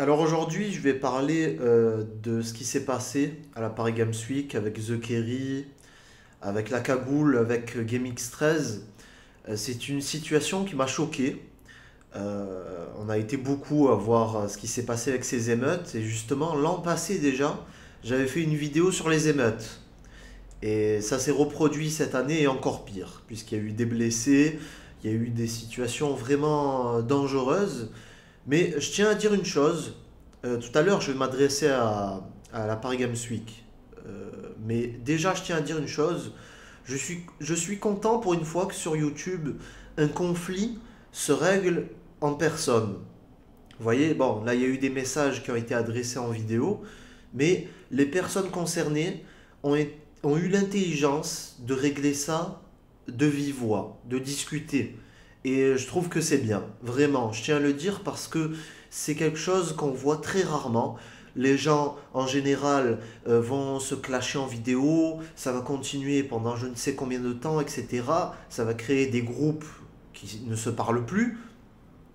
Alors aujourd'hui, je vais parler de ce qui s'est passé à la Paris Games Week avec The Kerry, avec la cagoule, avec GameX13. C'est une situation qui m'a choqué. On a été beaucoup à voir ce qui s'est passé avec ces émeutes. Et justement, l'an passé déjà, j'avais fait une vidéo sur les émeutes. Et ça s'est reproduit cette année et encore pire, puisqu'il y a eu des blessés, il y a eu des situations vraiment dangereuses. Mais je tiens à dire une chose. Tout à l'heure, je vais m'adresser à la Paris Games Week. Mais déjà, je tiens à dire une chose. Je suis content pour une fois que sur YouTube, un conflit se règle en personne. Vous voyez, bon, là, il y a eu des messages qui ont été adressés en vidéo, mais les personnes concernées ont, ont eu l'intelligence de régler ça de vive voix, de discuter. Et je trouve que c'est bien, vraiment. Je tiens à le dire parce que c'est quelque chose qu'on voit très rarement. Les gens, en général, vont se clasher en vidéo, ça va continuer pendant je ne sais combien de temps, etc. Ça va créer des groupes qui ne se parlent plus.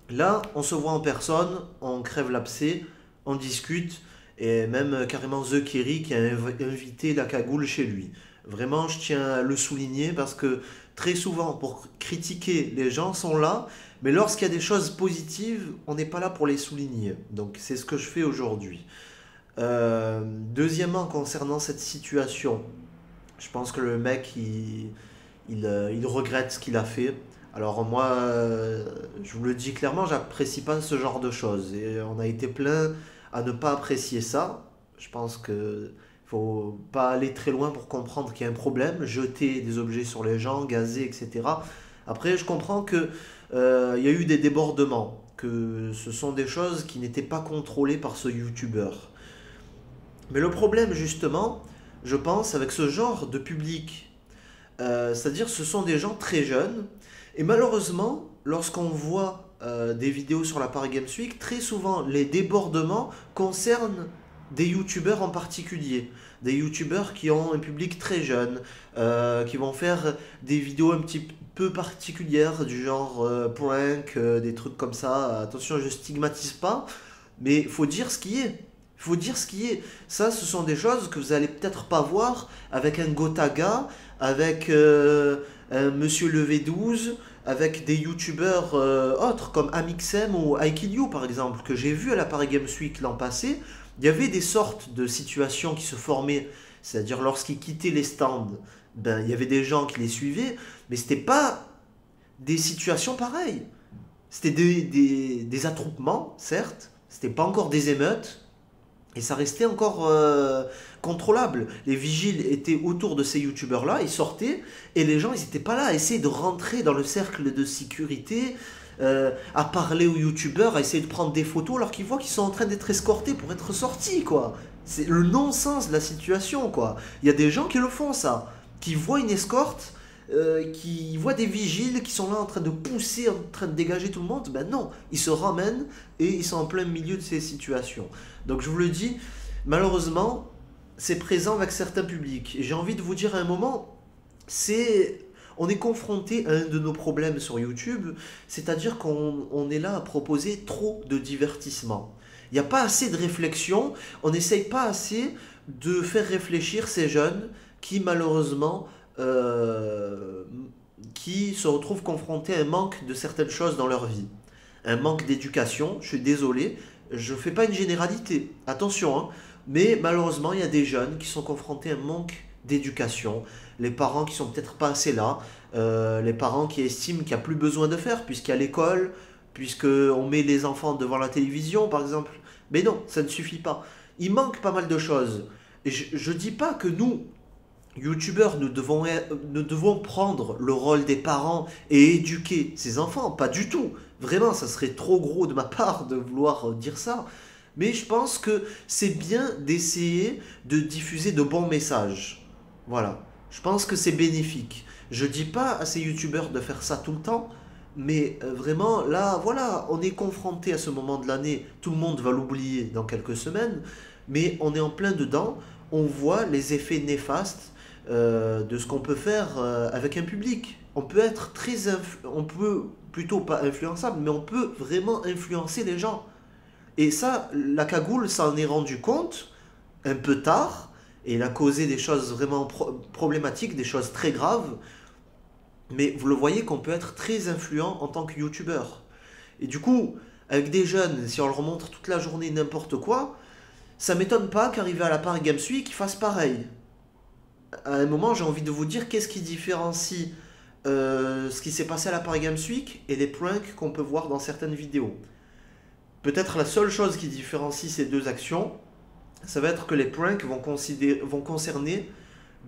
Là, on se voit en personne, on crève l'abcès, on discute, et même carrément The Kerry qui a invité la cagoule chez lui. Vraiment, je tiens à le souligner parce que très souvent, pour critiquer, les gens sont là, mais lorsqu'il y a des choses positives, on n'est pas là pour les souligner. Donc c'est ce que je fais aujourd'hui. Deuxièmement, concernant cette situation, je pense que le mec, il regrette ce qu'il a fait. Alors moi, je vous le dis clairement, j'apprécie pas ce genre de choses. Et on a été plein à ne pas apprécier ça. Je pense que faut pas aller très loin pour comprendre qu'il y a un problème, jeter des objets sur les gens, gazer, etc. Après, je comprends que il y a eu des débordements, que ce sont des choses qui n'étaient pas contrôlées par ce youtubeur. Mais le problème, justement, je pense, avec ce genre de public, c'est-à-dire ce sont des gens très jeunes, et malheureusement, lorsqu'on voit des vidéos sur la Paris Games Week, très souvent les débordements concernent des youtubeurs en particulier. Des youtubeurs qui ont un public très jeune, qui vont faire des vidéos un petit peu particulières, du genre prank, des trucs comme ça. Attention, je stigmatise pas, mais il faut dire ce qui est. Il faut dire ce qui est. Ça, ce sont des choses que vous allez peut-être pas voir avec un Gotaga, avec un Monsieur Levé 12, avec des youtubeurs autres comme Amixem ou IKill par exemple, que j'ai vu à la Paris Games Week l'an passé. Il y avait des sortes de situations qui se formaient, c'est-à-dire lorsqu'ils quittaient les stands, ben, il y avait des gens qui les suivaient, mais c'était pas des situations pareilles. C'était des attroupements, certes, c'était pas encore des émeutes, et ça restait encore contrôlable. Les vigiles étaient autour de ces youtubeurs-là, ils sortaient, et les gens, ils n'étaient pas là à essayer de rentrer dans le cercle de sécurité, à parler aux youtubeurs, à essayer de prendre des photos, alors qu'ils voient qu'ils sont en train d'être escortés pour être sortis, quoi. C'est le non-sens de la situation, quoi. Il y a des gens qui le font, ça. Qui voient une escorte, qui voient des vigiles qui sont là en train de pousser, en train de dégager tout le monde. Ben non, ils se ramènent et ils sont en plein milieu de ces situations. Donc je vous le dis, malheureusement, c'est présent avec certains publics. Et j'ai envie de vous dire à un moment, c'est... On est confronté à un de nos problèmes sur YouTube, c'est-à-dire qu'on est là à proposer trop de divertissement. Il n'y a pas assez de réflexion, on n'essaye pas assez de faire réfléchir ces jeunes qui malheureusement qui se retrouvent confrontés à un manque de certaines choses dans leur vie. Un manque d'éducation, je suis désolé, je ne fais pas une généralité, attention, hein, mais malheureusement il y a des jeunes qui sont confrontés à un manque d'éducation, les parents qui sont peut-être pas assez là, les parents qui estiment qu'il n'y a plus besoin de faire, puisqu'il y a l'école, puisqu'on met les enfants devant la télévision par exemple. Mais non, ça ne suffit pas. Il manque pas mal de choses. Et je ne dis pas que nous, youtubeurs, nous devons prendre le rôle des parents et éduquer ces enfants. Pas du tout. Vraiment, ça serait trop gros de ma part de vouloir dire ça. Mais je pense que c'est bien d'essayer de diffuser de bons messages. Voilà. Je pense que c'est bénéfique. Je dis pas à ces youtubeurs de faire ça tout le temps, mais vraiment, là, voilà, on est confronté à ce moment de l'année. Tout le monde va l'oublier dans quelques semaines, mais on est en plein dedans. On voit les effets néfastes de ce qu'on peut faire avec un public. On peut être on peut plutôt pas influençable, mais on peut vraiment influencer les gens. Et ça, la cagoule s'en est rendu compte un peu tard, et il a causé des choses vraiment problématiques, des choses très graves. Mais vous le voyez qu'on peut être très influent en tant que youtubeur. Et du coup, avec des jeunes, si on leur montre toute la journée n'importe quoi, ça m'étonne pas qu'arrivé à la Paris Games Week, ils fassent pareil. À un moment, j'ai envie de vous dire qu'est-ce qui différencie ce qui s'est passé à la Paris Games Week et les pranks qu'on peut voir dans certaines vidéos. Peut-être la seule chose qui différencie ces deux actions, ça va être que les pranks vont concerner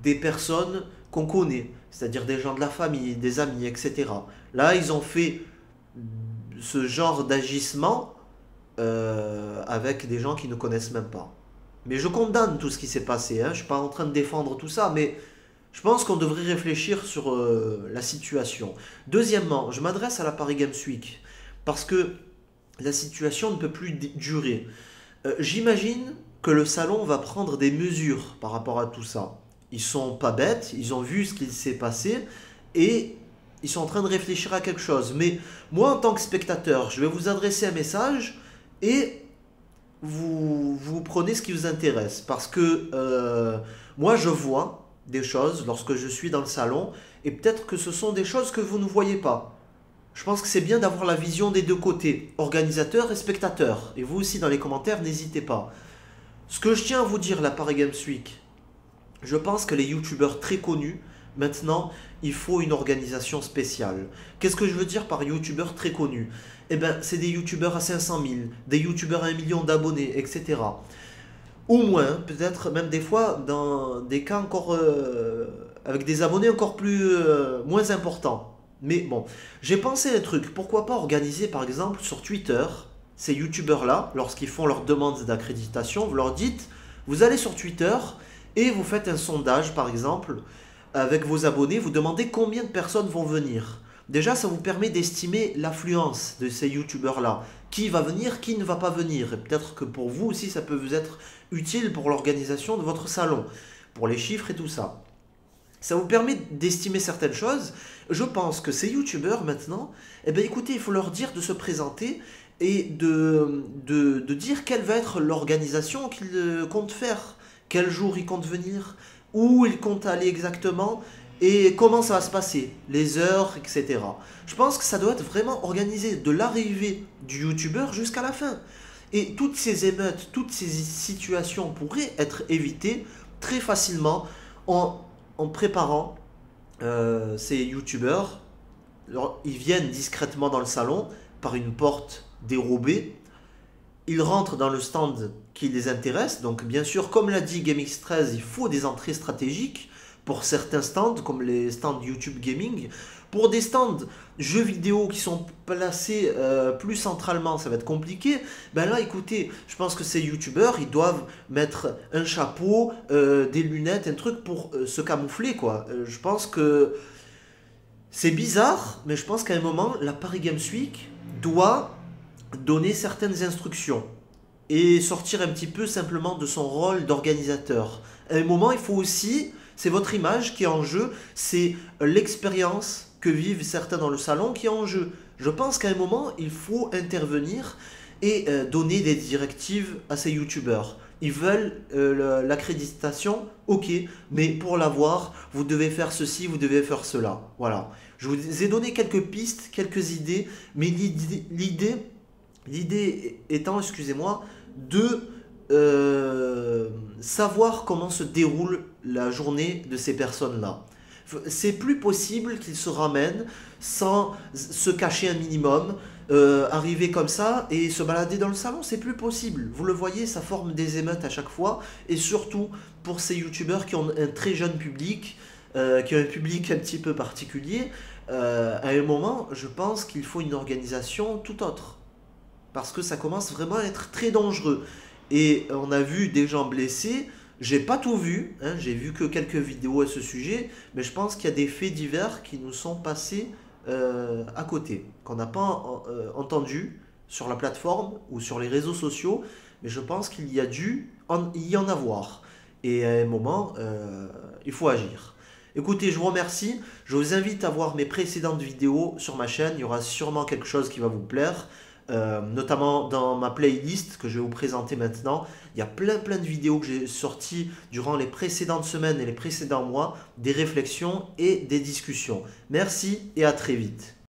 des personnes qu'on connaît, c'est-à-dire des gens de la famille, des amis, etc. Là, ils ont fait ce genre d'agissement avec des gens qui ne connaissent même pas. Mais je condamne tout ce qui s'est passé, hein. Je ne suis pas en train de défendre tout ça, mais je pense qu'on devrait réfléchir sur la situation. Deuxièmement, je m'adresse à la Paris Games Week, parce que la situation ne peut plus durer. J'imagine que le salon va prendre des mesures par rapport à tout ça. Ils sont pas bêtes, ils ont vu ce qu'il s'est passé et ils sont en train de réfléchir à quelque chose. Mais moi, en tant que spectateur, je vais vous adresser un message et vous prenez ce qui vous intéresse. Parce que moi, je vois des choses lorsque je suis dans le salon et peut-être que ce sont des choses que vous ne voyez pas. Je pense que c'est bien d'avoir la vision des deux côtés, organisateur et spectateur. Et vous aussi, dans les commentaires, n'hésitez pas. Ce que je tiens à vous dire, la Paris Games Week, je pense que les youtubeurs très connus, maintenant, il faut une organisation spéciale. Qu'est-ce que je veux dire par youtubeurs très connus? Eh bien, c'est des youtubeurs à 500 000, des youtubeurs à 1 million d'abonnés, etc. Au moins, peut-être même des fois, dans des cas encore avec des abonnés encore moins importants. Mais bon, j'ai pensé à un truc. Pourquoi pas organiser, par exemple, sur Twitter, ces youtubeurs-là, lorsqu'ils font leur demande d'accréditation, vous leur dites, vous allez sur Twitter et vous faites un sondage, par exemple, avec vos abonnés, vous demandez combien de personnes vont venir. Déjà, ça vous permet d'estimer l'affluence de ces youtubeurs-là. Qui va venir, qui ne va pas venir. Et peut-être que pour vous aussi, ça peut vous être utile pour l'organisation de votre salon, pour les chiffres et tout ça. Ça vous permet d'estimer certaines choses. Je pense que ces youtubeurs maintenant, eh bien écoutez, il faut leur dire de se présenter et de dire quelle va être l'organisation qu'ils comptent faire, quel jour ils comptent venir, où ils comptent aller exactement et comment ça va se passer, les heures, etc. Je pense que ça doit être vraiment organisé de l'arrivée du youtubeur jusqu'à la fin. Et toutes ces émeutes, toutes ces situations pourraient être évitées très facilement en préparant ces youtubeurs. Ils viennent discrètement dans le salon par une porte dérobée. Ils rentrent dans le stand qui les intéresse. Donc bien sûr, comme l'a dit GameX13, il faut des entrées stratégiques pour certains stands, comme les stands YouTube Gaming. Pour des stands jeux vidéo qui sont placés plus centralement, ça va être compliqué. Ben là, écoutez, je pense que ces youtubeurs, ils doivent mettre un chapeau, des lunettes, un truc pour se camoufler, quoi. Je pense que c'est bizarre, mais je pense qu'à un moment, la Paris Games Week doit donner certaines instructions et sortir un petit peu simplement de son rôle d'organisateur. À un moment, il faut aussi, c'est votre image qui est en jeu, c'est l'expérience que vivent certains dans le salon qui est en jeu. Je pense qu'à un moment, il faut intervenir et donner des directives à ces youtubeurs. Ils veulent l'accréditation, ok, mais pour l'avoir, vous devez faire ceci, vous devez faire cela. Voilà. Je vous ai donné quelques pistes, quelques idées, mais l'idée étant, excusez-moi, de savoir comment se déroule la journée de ces personnes-là. C'est plus possible qu'ils se ramènent sans se cacher un minimum, arriver comme ça et se balader dans le salon, c'est plus possible. Vous le voyez, ça forme des émeutes à chaque fois, et surtout pour ces youtubeurs qui ont un très jeune public, qui ont un public un petit peu particulier, à un moment, je pense qu'il faut une organisation tout autre. Parce que ça commence vraiment à être très dangereux. Et on a vu des gens blessés. J'ai pas tout vu, hein, j'ai vu que quelques vidéos à ce sujet, mais je pense qu'il y a des faits divers qui nous sont passés à côté, qu'on n'a pas entendu sur la plateforme ou sur les réseaux sociaux, mais je pense qu'il y a dû y en avoir. Et à un moment, il faut agir. Écoutez, je vous remercie, je vous invite à voir mes précédentes vidéos sur ma chaîne, il y aura sûrement quelque chose qui va vous plaire. notamment dans ma playlist que je vais vous présenter maintenant. Il y a plein de vidéos que j'ai sorties durant les précédentes semaines et les précédents mois, des réflexions et des discussions. Merci et à très vite.